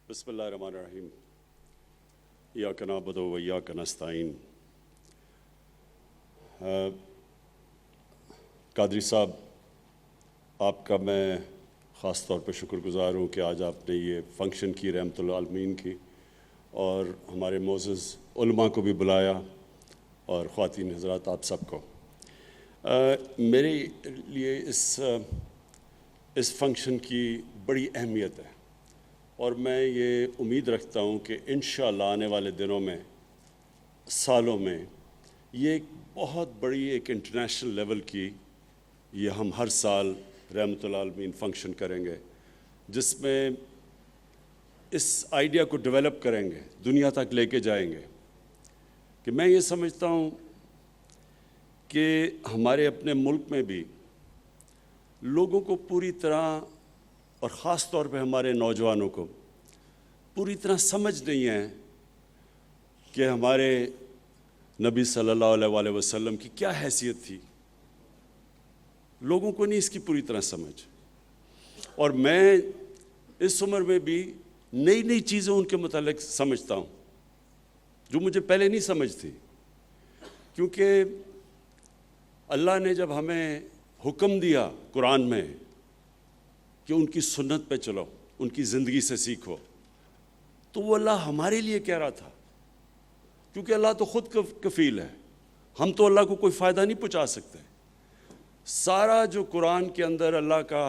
بسم اللہ الرحمن الرحیم ایاک نعبد و ایاک نستعین۔ قادری صاحب، آپ کا میں خاص طور پہ شکر گزار ہوں کہ آج آپ نے یہ فنکشن کی رحمت العالمین کی اور ہمارے معزز علماء کو بھی بلایا اور خواتین حضرات آپ سب کو۔ میرے لیے اس فنکشن کی بڑی اہمیت ہے اور میں یہ امید رکھتا ہوں کہ انشاءاللہ آنے والے دنوں میں، سالوں میں، یہ ایک بہت بڑی ایک انٹرنیشنل لیول کی یہ ہم ہر سال رحمت العالمین فنکشن کریں گے، جس میں اس آئیڈیا کو ڈیولپ کریں گے، دنیا تک لے کے جائیں گے کہ میں یہ سمجھتا ہوں کہ ہمارے اپنے ملک میں بھی لوگوں کو پوری طرح اور خاص طور پہ ہمارے نوجوانوں کو پوری طرح سمجھ نہیں ہے کہ ہمارے نبی صلی اللہ علیہ وسلم کی کیا حیثیت تھی۔ لوگوں کو نہیں اس کی پوری طرح سمجھ، اور میں اس عمر میں بھی نئی نئی چیزیں ان کے متعلق سمجھتا ہوں جو مجھے پہلے نہیں سمجھ تھی، کیونکہ اللہ نے جب ہمیں حکم دیا قرآن میں کہ ان کی سنت پہ چلو، ان کی زندگی سے سیکھو، تو وہ اللہ ہمارے لیے کہہ رہا تھا، کیونکہ اللہ تو خود کفیل ہے، ہم تو اللہ کو کوئی فائدہ نہیں پہنچا سکتے۔ سارا جو قرآن کے اندر اللہ کا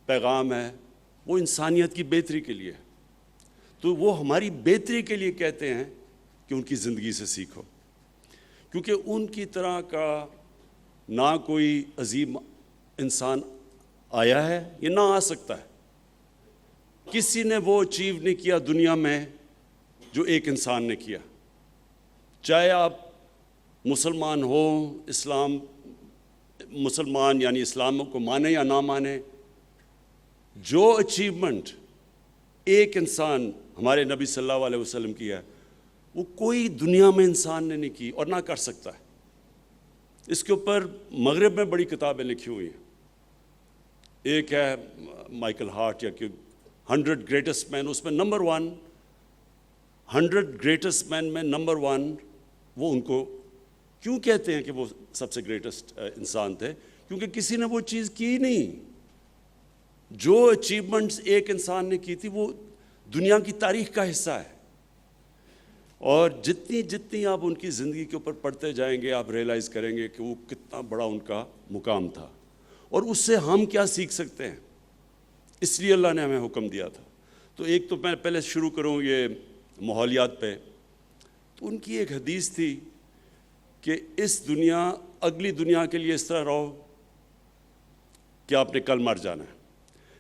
پیغام ہے وہ انسانیت کی بہتری کے لیے، تو وہ ہماری بہتری کے لیے کہتے ہیں کہ ان کی زندگی سے سیکھو، کیونکہ ان کی طرح کا نہ کوئی عظیم انسان آیا ہے، یہ نہ آ سکتا ہے۔ کسی نے وہ اچیو نہیں کیا دنیا میں جو ایک انسان نے کیا، چاہے آپ مسلمان ہو، مسلمان یعنی اسلام کو مانے یا نہ مانے، جو اچیومنٹ ایک انسان ہمارے نبی صلی اللہ علیہ وسلم کی ہے وہ کوئی دنیا میں انسان نے نہیں کی اور نہ کر سکتا ہے۔ اس کے اوپر مغرب میں بڑی کتابیں لکھی ہوئی ہیں، ایک ہے مائیکل ہارٹ یا کہ 100 گریٹسٹ مین، اس میں نمبر 1 100 گریٹسٹ مین میں نمبر 1 وہ ان کو کیوں کہتے ہیں کہ وہ سب سے گریٹسٹ انسان تھے؟ کیونکہ کسی نے وہ چیز کی نہیں۔ جو اچیومنٹس ایک انسان نے کی تھی وہ دنیا کی تاریخ کا حصہ ہے، اور جتنی آپ ان کی زندگی کے اوپر پڑھتے جائیں گے آپ ریئلائز کریں گے کہ وہ کتنا بڑا ان کا مقام تھا اور اس سے ہم کیا سیکھ سکتے ہیں۔ اس لیے اللہ نے ہمیں حکم دیا تھا۔ تو ایک تو میں پہلے شروع کروں یہ ماحولیات پہ، تو ان کی ایک حدیث تھی کہ اس دنیا اگلی دنیا کے لیے اس طرح رہو کہ آپ نے کل مر جانا ہے،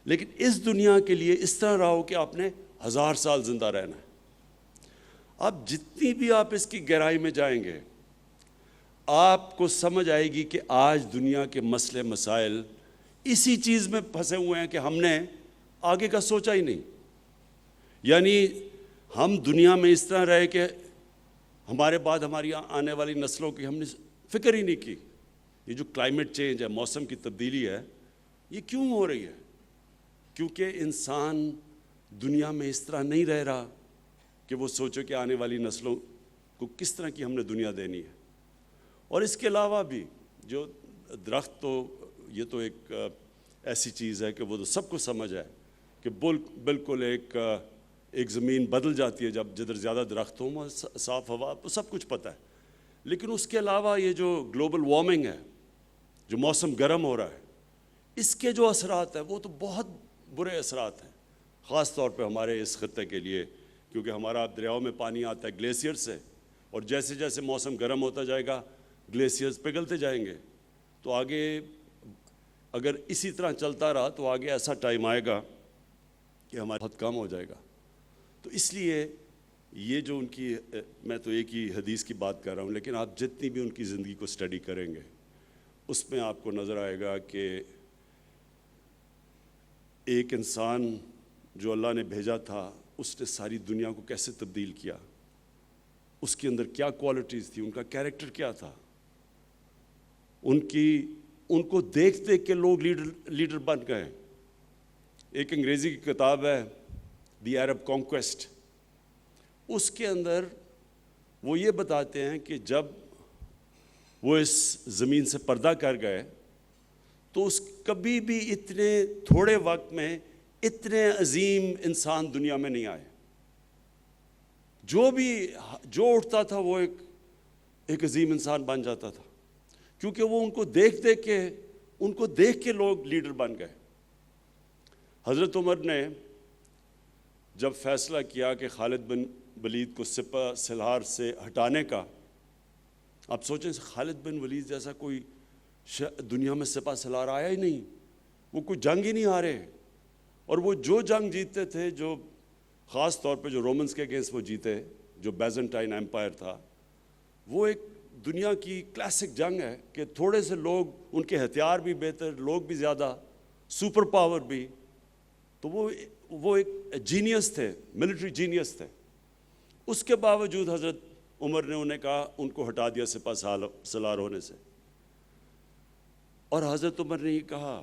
لیکن اس دنیا کے لیے اس طرح رہو کہ آپ نے 1000 سال زندہ رہنا ہے۔ اب جتنی بھی آپ اس کی گہرائی میں جائیں گے آپ کو سمجھ آئے گی کہ آج دنیا کے مسئلے مسائل اسی چیز میں پھنسے ہوئے ہیں کہ ہم نے آگے کا سوچا ہی نہیں۔ یعنی ہم دنیا میں اس طرح رہے کہ ہمارے بعد ہماری آنے والی نسلوں کی ہم نے فکر ہی نہیں کی۔ یہ جو کلائمیٹ چینج ہے، موسم کی تبدیلی ہے، یہ کیوں ہو رہی ہے؟ کیونکہ انسان دنیا میں اس طرح نہیں رہ رہا کہ وہ سوچو کہ آنے والی نسلوں کو کس طرح کی ہم نے دنیا دینی ہے۔ اور اس کے علاوہ بھی جو درخت، تو یہ تو ایک ایسی چیز ہے کہ وہ تو سب کو سمجھ ہے کہ بالکل ایک زمین بدل جاتی ہے جب جدھر زیادہ درخت ہوں، صاف ہوا، تو سب کچھ پتہ ہے۔ لیکن اس کے علاوہ یہ جو گلوبل وارمنگ ہے، جو موسم گرم ہو رہا ہے، اس کے جو اثرات ہیں وہ تو بہت برے اثرات ہیں، خاص طور پہ ہمارے اس خطے کے لیے، کیونکہ ہمارا دریاؤں میں پانی آتا ہے گلیشیئر سے، اور جیسے جیسے موسم گرم ہوتا جائے گا گلیشیئرز پگھلتے جائیں گے، تو آگے اگر اسی طرح چلتا رہا تو آگے ایسا ٹائم آئے گا کہ ہمارا بہت کم ہو جائے گا۔ تو اس لیے یہ جو ان کی، میں تو ایک ہی حدیث کی بات کر رہا ہوں، لیکن آپ جتنی بھی ان کی زندگی کو سٹڈی کریں گے اس میں آپ کو نظر آئے گا کہ ایک انسان جو اللہ نے بھیجا تھا اس نے ساری دنیا کو کیسے تبدیل کیا، اس کے اندر کیا کوالٹیز تھی، ان کا کیریکٹر کیا تھا، ان کو دیکھ دیکھ کے لوگ لیڈر بن گئے۔ ایک انگریزی کی کتاب ہے دی عرب کانکویسٹ، اس کے اندر وہ یہ بتاتے ہیں کہ جب وہ اس زمین سے پردہ کر گئے تو کبھی بھی اتنے تھوڑے وقت میں اتنے عظیم انسان دنیا میں نہیں آئے. جو اٹھتا تھا وہ ایک عظیم انسان بن جاتا تھا، کیونکہ وہ ان کو دیکھ کے لوگ لیڈر بن گئے. حضرت عمر نے جب فیصلہ کیا کہ خالد بن ولید کو سپہ سالار سے ہٹانے کا، آپ سوچیں خالد بن ولید جیسا کوئی دنیا میں سپہ سالار آیا ہی نہیں، وہ کوئی جنگ ہی نہیں ہارے، اور وہ جو جنگ جیتتے تھے، جو خاص طور پہ جو رومنز کے اگینسٹ وہ جیتے، جو بیزنٹائن ایمپائر تھا، وہ ایک دنیا کی کلاسک جنگ ہے کہ تھوڑے سے لوگ، ان کے ہتھیار بھی بہتر، لوگ بھی زیادہ، سپر پاور بھی، تو وہ ایک جینیس تھے، ملٹری جینیس تھے. اس کے باوجود حضرت عمر نے انہیں کہا، ان کو ہٹا دیا سپہ سالار ہونے سے. اور حضرت عمر نے یہ کہا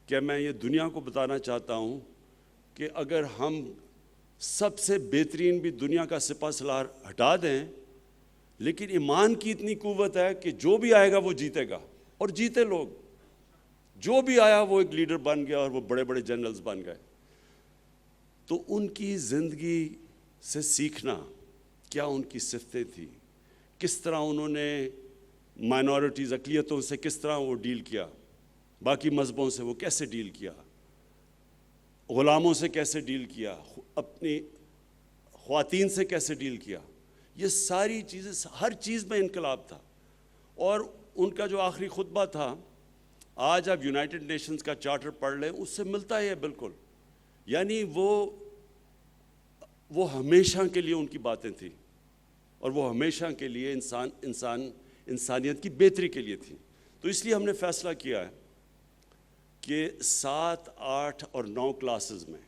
کہ میں یہ دنیا کو بتانا چاہتا ہوں کہ اگر ہم سب سے بہترین بھی دنیا کا سپہ سالار ہٹا دیں، لیکن ایمان کی اتنی قوت ہے کہ جو بھی آئے گا وہ جیتے گا، اور جیتے لوگ. جو بھی آیا وہ ایک لیڈر بن گیا، اور وہ بڑے بڑے جنرلز بن گئے. تو ان کی زندگی سے سیکھنا، کیا ان کی صفتیں تھیں، کس طرح انہوں نے مائنورٹیز، اقلیتوں سے کس طرح وہ ڈیل کیا، باقی مذہبوں سے وہ کیسے ڈیل کیا، غلاموں سے کیسے ڈیل کیا، اپنی خواتین سے کیسے ڈیل کیا، یہ ساری چیزیں، ہر چیز میں انقلاب تھا. اور ان کا جو آخری خطبہ تھا، آج آپ یونائٹڈ نیشنز کا چارٹر پڑھ لیں، اس سے ملتا ہے بالکل. یعنی وہ ہمیشہ کے لیے ان کی باتیں تھیں، اور وہ ہمیشہ کے لیے انسانیت کی بہتری کے لیے تھیں. تو اس لیے ہم نے فیصلہ کیا ہے کہ 7، 8 اور 9 کلاسز میں،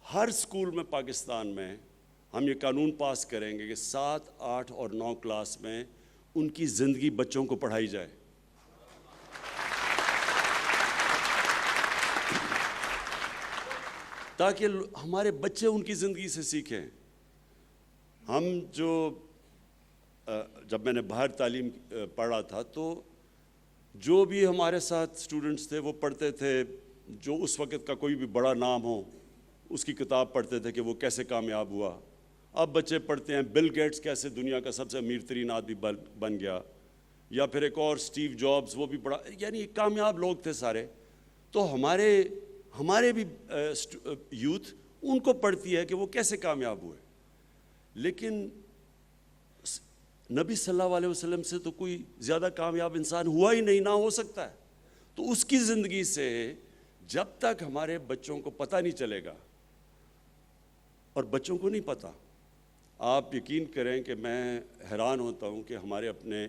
ہر اسکول میں پاکستان میں ہم یہ قانون پاس کریں گے کہ 7، 8 اور 9 کلاس میں ان کی زندگی بچوں کو پڑھائی جائے. تاکہ ہمارے بچے ان کی زندگی سے سیکھیں. ہم جب میں نے باہر تعلیم پڑھا تھا، تو جو بھی ہمارے ساتھ اسٹوڈنٹس تھے وہ پڑھتے تھے، جو اس وقت کا کوئی بھی بڑا نام ہو اس کی کتاب پڑھتے تھے کہ وہ کیسے کامیاب ہوا. اب بچے پڑھتے ہیں بل گیٹس کیسے دنیا کا سب سے امیر ترین آدمی بن گیا، یا پھر ایک اور اسٹیو جابز، وہ بھی بڑا، یعنی کامیاب لوگ تھے سارے. تو ہمارے بھی یوتھ ان کو پڑھتی ہے کہ وہ کیسے کامیاب ہوئے. لیکن نبی صلی اللہ علیہ وسلم سے تو کوئی زیادہ کامیاب انسان ہوا ہی نہیں، نہ ہو سکتا ہے. تو اس کی زندگی سے جب تک ہمارے بچوں کو پتہ نہیں چلے گا، اور بچوں کو نہیں پتہ، آپ یقین کریں کہ میں حیران ہوتا ہوں کہ ہمارے اپنے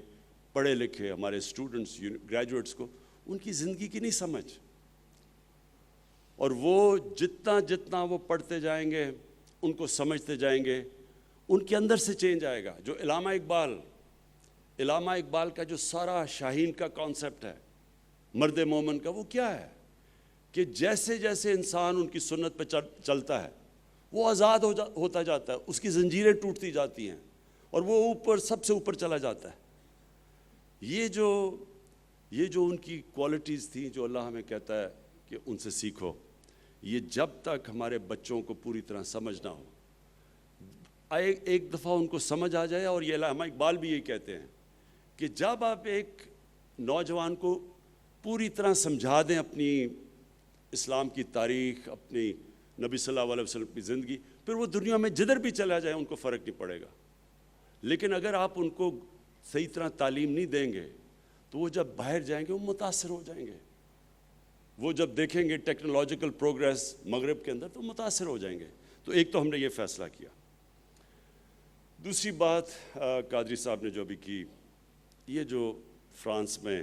پڑھے لکھے ہمارے اسٹوڈنٹس، گریجویٹس کو ان کی زندگی کی نہیں سمجھ. اور وہ جتنا وہ پڑھتے جائیں گے، ان کو سمجھتے جائیں گے، ان کے اندر سے چینج آئے گا. جو علامہ اقبال کا جو سارا شاہین کا کانسیپٹ ہے، مرد مومن کا، وہ کیا ہے کہ جیسے جیسے انسان ان کی سنت پہ چلتا ہے وہ آزاد ہوتا جاتا ہے، اس کی زنجیریں ٹوٹتی جاتی ہیں، اور وہ سب سے اوپر چلا جاتا ہے. یہ جو ان کی کوالٹیز تھیں، جو اللہ ہمیں کہتا ہے کہ ان سے سیکھو، یہ جب تک ہمارے بچوں کو پوری طرح سمجھ نہ ہو، ایک دفعہ ان کو سمجھ آ جائے. اور یہ علامہ اقبال بھی یہی کہتے ہیں کہ جب آپ ایک نوجوان کو پوری طرح سمجھا دیں اپنی اسلام کی تاریخ، اپنی نبی صلی اللہ علیہ وسلم کی زندگی، پھر وہ دنیا میں جدھر بھی چلا جائے ان کو فرق نہیں پڑے گا. لیکن اگر آپ ان کو صحیح طرح تعلیم نہیں دیں گے تو وہ جب باہر جائیں گے وہ متاثر ہو جائیں گے. وہ جب دیکھیں گے ٹیکنالوجیکل پروگریس مغرب کے اندر تو متاثر ہو جائیں گے. تو ایک تو ہم نے یہ فیصلہ کیا. دوسری بات قادری صاحب نے جو ابھی کی، یہ جو فرانس میں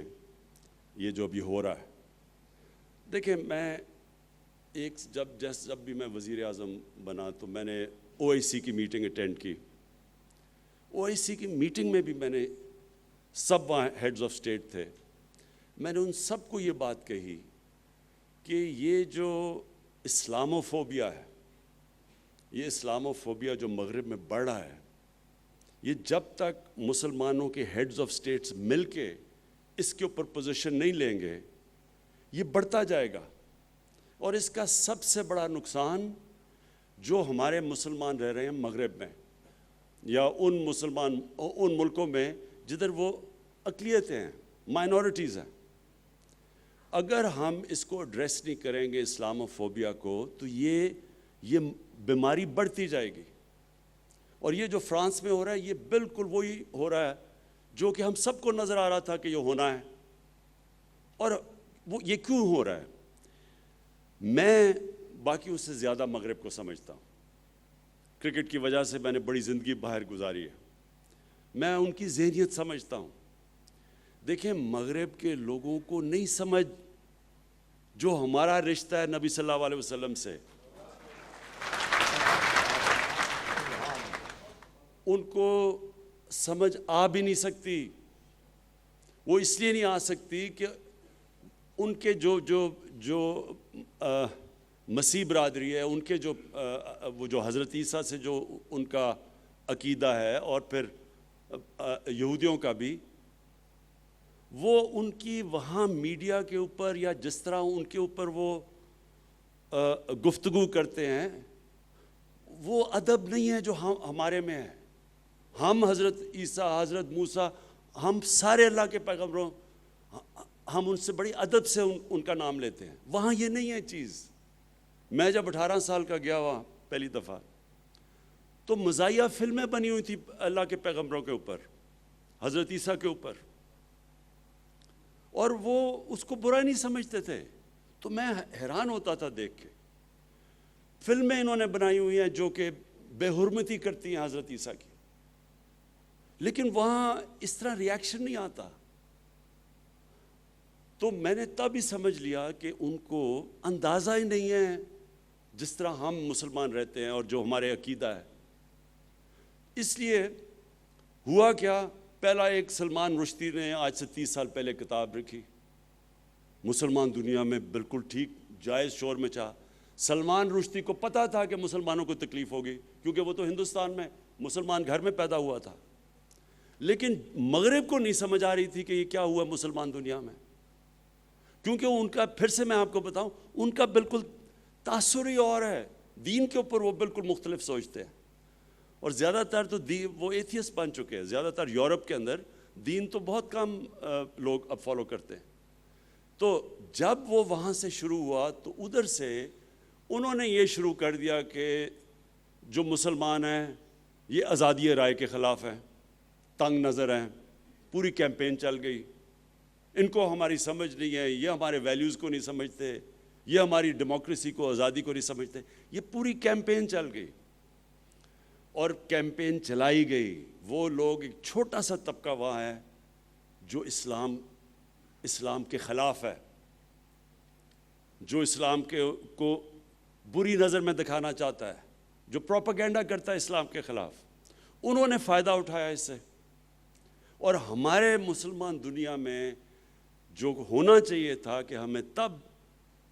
یہ جو ابھی ہو رہا ہے، دیکھیں میں جب بھی میں وزیر اعظم بنا تو میں نے OIC کی میٹنگ اٹینڈ کی. OIC کی میٹنگ میں بھی میں نے سب وہاں ہیڈز آف اسٹیٹ تھے، میں نے ان سب کو یہ بات کہی کہ یہ جو اسلاموفوبیا ہے، یہ اسلاموفوبیا جو مغرب میں بڑھ رہا ہے، یہ جب تک مسلمانوں کے ہیڈز آف سٹیٹس مل کے اس کے اوپر پوزیشن نہیں لیں گے یہ بڑھتا جائے گا. اور اس کا سب سے بڑا نقصان جو ہمارے مسلمان رہ رہے ہیں مغرب میں یا ان ملکوں میں جدھر وہ اقلیتیں ہیں، مائنورٹیز ہیں، اگر ہم اس کو ایڈریس نہیں کریں گے اسلاموفوبیا کو تو یہ بیماری بڑھتی جائے گی. اور یہ جو فرانس میں ہو رہا ہے یہ بالکل وہی ہو رہا ہے جو کہ ہم سب کو نظر آ رہا تھا کہ یہ ہونا ہے. اور وہ یہ کیوں ہو رہا ہے؟ میں باقیوں سے زیادہ مغرب کو سمجھتا ہوں. کرکٹ کی وجہ سے میں نے بڑی زندگی باہر گزاری ہے، میں ان کی ذہنیت سمجھتا ہوں. دیکھیں مغرب کے لوگوں کو نہیں سمجھ جو ہمارا رشتہ ہے نبی صلی اللہ علیہ وسلم سے، ان کو سمجھ آ بھی نہیں سکتی. وہ اس لیے نہیں آ سکتی کہ ان کے جو مسیح برادری ہے، ان کے وہ جو حضرت عیسیٰ سے جو ان کا عقیدہ ہے اور پھر یہودیوں کا بھی، وہ ان کی وہاں میڈیا کے اوپر یا جس طرح ان کے اوپر وہ گفتگو کرتے ہیں وہ ادب نہیں ہے جو ہمارے میں ہے. ہم حضرت عیسیٰ، حضرت موسیٰ، ہم سارے اللہ کے پیغمبروں، ہم ان سے بڑی ادب سے ان کا نام لیتے ہیں. وہاں یہ نہیں ہے چیز. میں جب 18 سال کا گیا وہاں پہلی دفعہ تو مزاحیہ فلمیں بنی ہوئی تھی اللہ کے پیغمبروں کے اوپر، حضرت عیسیٰ کے اوپر، اور وہ اس کو برا نہیں سمجھتے تھے. تو میں حیران ہوتا تھا دیکھ کے. فلمیں انہوں نے بنائی ہوئی ہیں جو کہ بے حرمتی کرتی ہیں حضرت عیسیٰ کی، لیکن وہاں اس طرح ریاکشن نہیں آتا. تو میں نے تب ہی سمجھ لیا کہ ان کو اندازہ ہی نہیں ہے جس طرح ہم مسلمان رہتے ہیں اور جو ہمارے عقیدہ ہے. اس لیے ہوا کیا، پہلا ایک سلمان رشدی نے آج سے 30 سال پہلے کتاب لکھی، مسلمان دنیا میں بالکل ٹھیک جائز شور میں چاہ. سلمان رشدی کو پتہ تھا کہ مسلمانوں کو تکلیف ہوگی کیونکہ وہ تو ہندوستان میں مسلمان گھر میں پیدا ہوا تھا، لیکن مغرب کو نہیں سمجھ آ رہی تھی کہ یہ کیا ہوا مسلمان دنیا میں. کیونکہ ان کا، پھر سے میں آپ کو بتاؤں، ان کا بالکل تاثر ہی اور ہے. دین کے اوپر وہ بالکل مختلف سوچتے ہیں، اور زیادہ تر تو وہ ایتھیسٹ بن چکے ہیں. زیادہ تر یورپ کے اندر دین تو بہت کم لوگ اب فالو کرتے ہیں. تو جب وہ وہاں سے شروع ہوا تو ادھر سے انہوں نے یہ شروع کر دیا کہ جو مسلمان ہیں یہ آزادی رائے کے خلاف ہیں، تنگ نظر ہیں. پوری کیمپین چل گئی، ان کو ہماری سمجھ نہیں ہے، یہ ہمارے ویلیوز کو نہیں سمجھتے، یہ ہماری ڈیموکریسی کو، آزادی کو نہیں سمجھتے. یہ پوری کیمپین چل گئی اور کیمپین چلائی گئی. وہ لوگ، ایک چھوٹا سا طبقہ وہاں ہے جو اسلام کے خلاف ہے، جو اسلام کو بری نظر میں دکھانا چاہتا ہے، جو پروپیگنڈا کرتا ہے اسلام کے خلاف. انہوں نے فائدہ اٹھایا اس سے. اور ہمارے مسلمان دنیا میں جو ہونا چاہیے تھا کہ ہمیں تب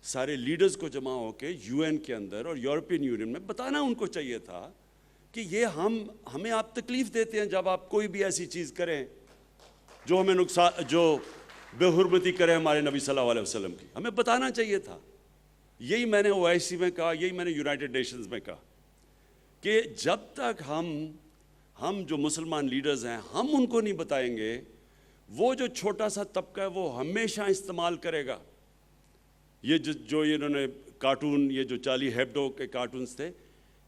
سارے لیڈرز کو جمع ہو کے یو این کے اندر اور یورپین یونین میں بتانا ان کو چاہیے تھا کہ یہ ہمیں آپ تکلیف دیتے ہیں جب آپ کوئی بھی ایسی چیز کریں جو ہمیں نقصان، جو بے حرمتی کرے ہمارے نبی صلی اللہ علیہ وسلم کی. ہمیں بتانا چاہیے تھا. یہی میں نے OIC میں کہا، یہی میں نے یونائٹڈ نیشنز میں کہا کہ جب تک ہم جو مسلمان لیڈرز ہیں ہم ان کو نہیں بتائیں گے، وہ جو چھوٹا سا طبقہ ہے وہ ہمیشہ استعمال کرے گا. یہ جو انہوں نے کارٹون، یہ جو چارلی ہیبڈو کے کارٹونز تھے،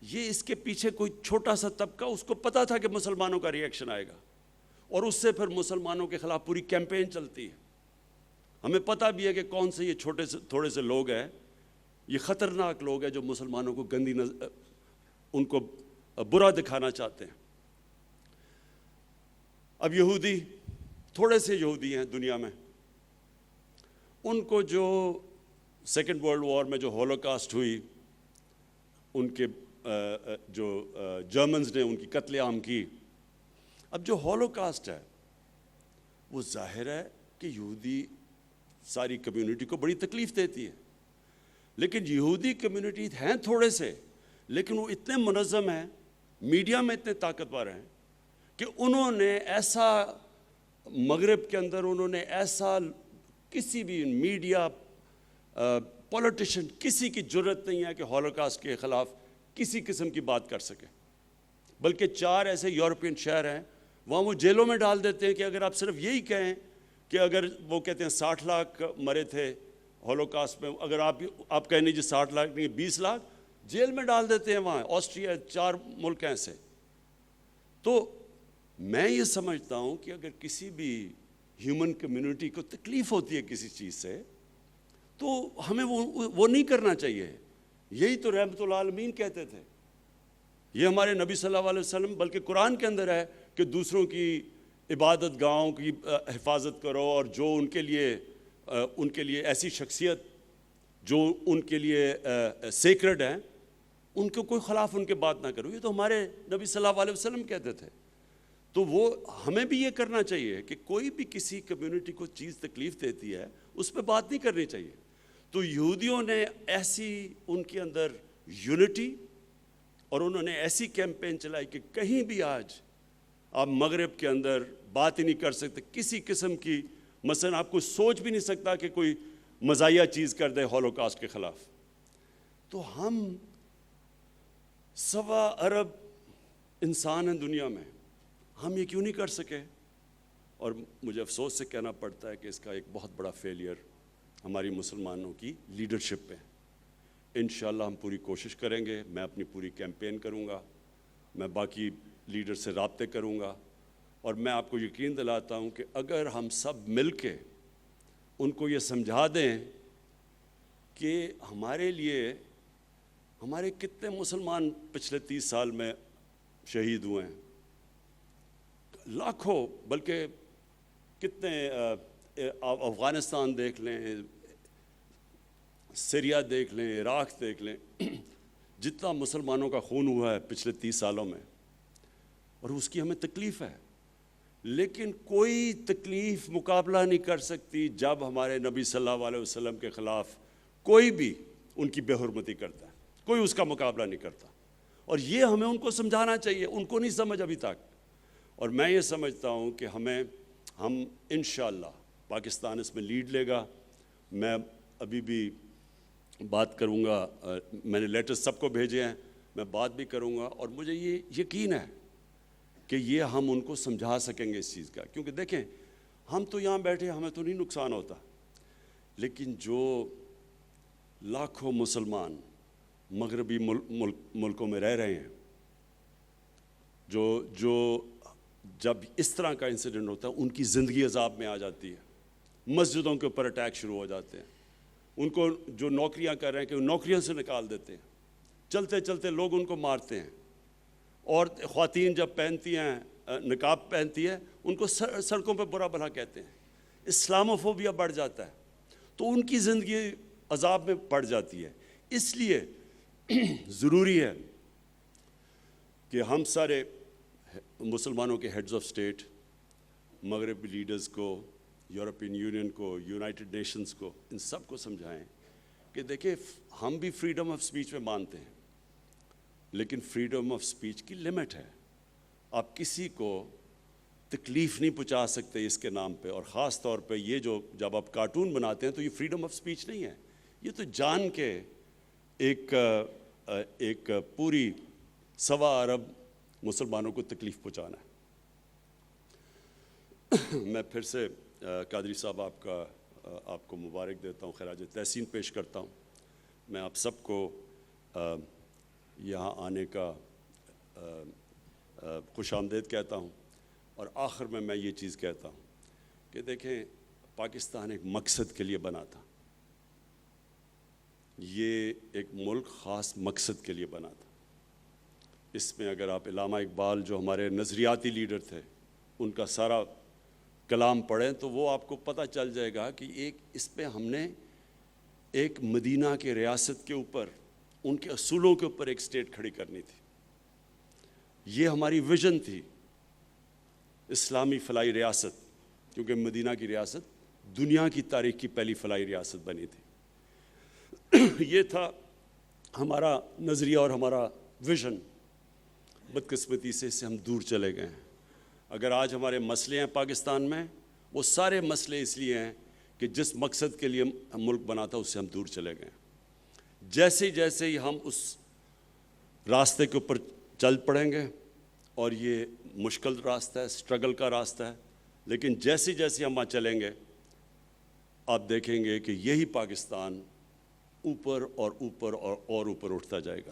یہ اس کے پیچھے کوئی چھوٹا سا طبقہ، اس کو پتہ تھا کہ مسلمانوں کا ریئیکشن آئے گا اور اس سے پھر مسلمانوں کے خلاف پوری کیمپین چلتی ہے. ہمیں پتہ بھی ہے کہ کون سے یہ تھوڑے سے لوگ ہیں، یہ خطرناک لوگ ہیں جو مسلمانوں کو گندی ان کو برا دکھانا چاہتے ہیں. اب یہودی، تھوڑے سے یہودی ہیں دنیا میں، ان کو جو سیکنڈ ورلڈ وار میں جو ہولوکاسٹ ہوئی، ان کے جو جرمنز نے ان کی قتل عام کی. اب جو ہولوکاسٹ ہے وہ ظاہر ہے کہ یہودی ساری کمیونٹی کو بڑی تکلیف دیتی ہے، لیکن یہودی کمیونٹی ہیں تھوڑے سے، لیکن وہ اتنے منظم ہیں، میڈیا میں اتنے طاقتور ہیں کہ انہوں نے ایسا مغرب کے اندر انہوں نے ایسا کسی بھی میڈیا پولیٹیشین کسی کی جرت نہیں ہے کہ ہولوکاسٹ کے خلاف کسی قسم کی بات کر سکے، بلکہ 4 ایسے یورپین شہر ہیں وہاں وہ جیلوں میں ڈال دیتے ہیں کہ اگر آپ صرف یہی کہیں کہ اگر وہ کہتے ہیں 60 لاکھ مرے تھے ہولوکاسٹ میں، اگر آپ کہیں نہیں جی 60 لاکھ نہیں 20 لاکھ، جیل میں ڈال دیتے ہیں وہاں، آسٹریا 4 ملک ہیں ایسے۔ تو میں یہ سمجھتا ہوں کہ اگر کسی بھی ہیومن کمیونٹی کو تکلیف ہوتی ہے کسی چیز سے تو ہمیں وہ نہیں کرنا چاہیے۔ یہی تو رحمت العالمین کہتے تھے، یہ ہمارے نبی صلی اللہ علیہ وسلم، بلکہ قرآن کے اندر ہے کہ دوسروں کی عبادت گاہوں کی حفاظت کرو، اور جو ان کے لیے ایسی شخصیت جو ان کے لیے سیکرڈ ہیں ان کو کوئی خلاف ان کے بات نہ کرو۔ یہ تو ہمارے نبی صلی اللہ علیہ وسلم کہتے تھے۔ تو وہ ہمیں بھی یہ کرنا چاہیے کہ کوئی بھی کسی کمیونٹی کو چیز تکلیف دیتی ہے اس پہ بات نہیں کرنی چاہیے۔ تو یہودیوں نے ایسی ان کے اندر یونٹی اور انہوں نے ایسی کیمپین چلائی کہ کہیں بھی آج آپ مغرب کے اندر بات ہی نہیں کر سکتے کسی قسم کی، مثلا آپ کو سوچ بھی نہیں سکتا کہ کوئی مزاحیہ چیز کر دے ہولوکاسٹ کے خلاف۔ تو ہم 1.25 ارب انسان ہیں دنیا میں، ہم یہ کیوں نہیں کر سکے؟ اور مجھے افسوس سے کہنا پڑتا ہے کہ اس کا ایک بہت بڑا فیلئر ہماری مسلمانوں کی لیڈرشپ پہ۔ انشاءاللہ ہم پوری کوشش کریں گے، میں اپنی پوری کیمپین کروں گا، میں باقی لیڈر سے رابطے کروں گا، اور میں آپ کو یقین دلاتا ہوں کہ اگر ہم سب مل کے ان کو یہ سمجھا دیں کہ ہمارے لیے ہمارے کتنے مسلمان پچھلے 30 سال میں شہید ہوئے ہیں، لاکھوں، بلکہ کتنے، افغانستان دیکھ لیں، سیریا دیکھ لیں، عراق دیکھ لیں، جتنا مسلمانوں کا خون ہوا ہے پچھلے 30 سالوں میں، اور اس کی ہمیں تکلیف ہے، لیکن کوئی تکلیف مقابلہ نہیں کر سکتی جب ہمارے نبی صلی اللہ علیہ وسلم کے خلاف کوئی بھی ان کی بے حرمتی کرتا ہے، کوئی اس کا مقابلہ نہیں کرتا۔ اور یہ ہمیں ان کو سمجھانا چاہیے، ان کو نہیں سمجھ ابھی تک۔ اور میں یہ سمجھتا ہوں کہ ہم انشاءاللہ پاکستان اس میں لیڈ لے گا۔ میں ابھی بھی بات کروں گا، میں نے لیٹر سب کو بھیجے ہیں، میں بات بھی کروں گا، اور مجھے یہ یقین ہے کہ یہ ہم ان کو سمجھا سکیں گے اس چیز کا۔ کیونکہ دیکھیں ہم تو یہاں بیٹھے ہمیں تو نہیں نقصان ہوتا، لیکن جو لاکھوں مسلمان مغربی ملکوں میں رہ رہے ہیں، جو جب اس طرح کا انسیڈنٹ ہوتا ہے ان کی زندگی عذاب میں آ جاتی ہے، مسجدوں کے اوپر اٹیک شروع ہو جاتے ہیں، ان کو جو نوکریاں کر رہے ہیں کہ وہ نوکریوں سے نکال دیتے ہیں، چلتے چلتے لوگ ان کو مارتے ہیں، اور خواتین جب پہنتی ہیں نقاب پہنتی ہے ان کو سڑکوں پہ برا بھلا کہتے ہیں، اسلاموفوبیا بڑھ جاتا ہے، تو ان کی زندگی عذاب میں پڑ جاتی ہے۔ اس لیے ضروری ہے کہ ہم سارے مسلمانوں کے ہیڈز آف اسٹیٹ، مغربی لیڈرز کو، یورپین یونین کو، یونائٹڈ نیشنز کو، ان سب کو سمجھائیں کہ دیکھیں ہم بھی فریڈم آف سپیچ میں مانتے ہیں، لیکن فریڈم آف سپیچ کی لمٹ ہے۔ آپ کسی کو تکلیف نہیں پہنچا سکتے اس کے نام پہ، اور خاص طور پہ یہ جو جب آپ کارٹون بناتے ہیں تو یہ فریڈم آف سپیچ نہیں ہے، یہ تو جان کے ایک پوری 1.25 ارب مسلمانوں کو تکلیف پہنچانا ہے۔ میں پھر سے قادری صاحب آپ کو مبارک دیتا ہوں، خراج تحسین پیش کرتا ہوں۔ میں آپ سب کو یہاں آنے کا خوش آمدید کہتا ہوں، اور آخر میں یہ چیز کہتا ہوں کہ دیکھیں پاکستان ایک مقصد کے لیے بنا تھا، یہ ایک ملک خاص مقصد کے لیے بنا تھا۔ اس میں اگر آپ علامہ اقبال جو ہمارے نظریاتی لیڈر تھے ان کا سارا کلام پڑھیں تو وہ آپ کو پتہ چل جائے گا کہ اس پہ ہم نے ایک مدینہ کے ریاست کے اوپر، ان کے اصولوں کے اوپر ایک اسٹیٹ کھڑی کرنی تھی۔ یہ ہماری ویژن تھی، اسلامی فلاحی ریاست، کیونکہ مدینہ کی ریاست دنیا کی تاریخ کی پہلی فلاحی ریاست بنی تھی۔ یہ تھا ہمارا نظریہ اور ہمارا ویژن. بدقسمتی سے اس سے ہم دور چلے گئے ہیں. اگر آج ہمارے مسئلے ہیں پاکستان میں، وہ سارے مسئلے اس لیے ہیں کہ جس مقصد کے لیے ہم ملک بنا تھا اس سے ہم دور چلے گئے. جیسے جیسے ہی ہم اس راستے کے اوپر چل پڑیں گے، اور یہ مشکل راستہ ہے، سٹرگل کا راستہ ہے، لیکن جیسے جیسے ہم وہاں چلیں گے آپ دیکھیں گے کہ یہی پاکستان اوپر اور اوپر اور اوپر اٹھتا جائے گا.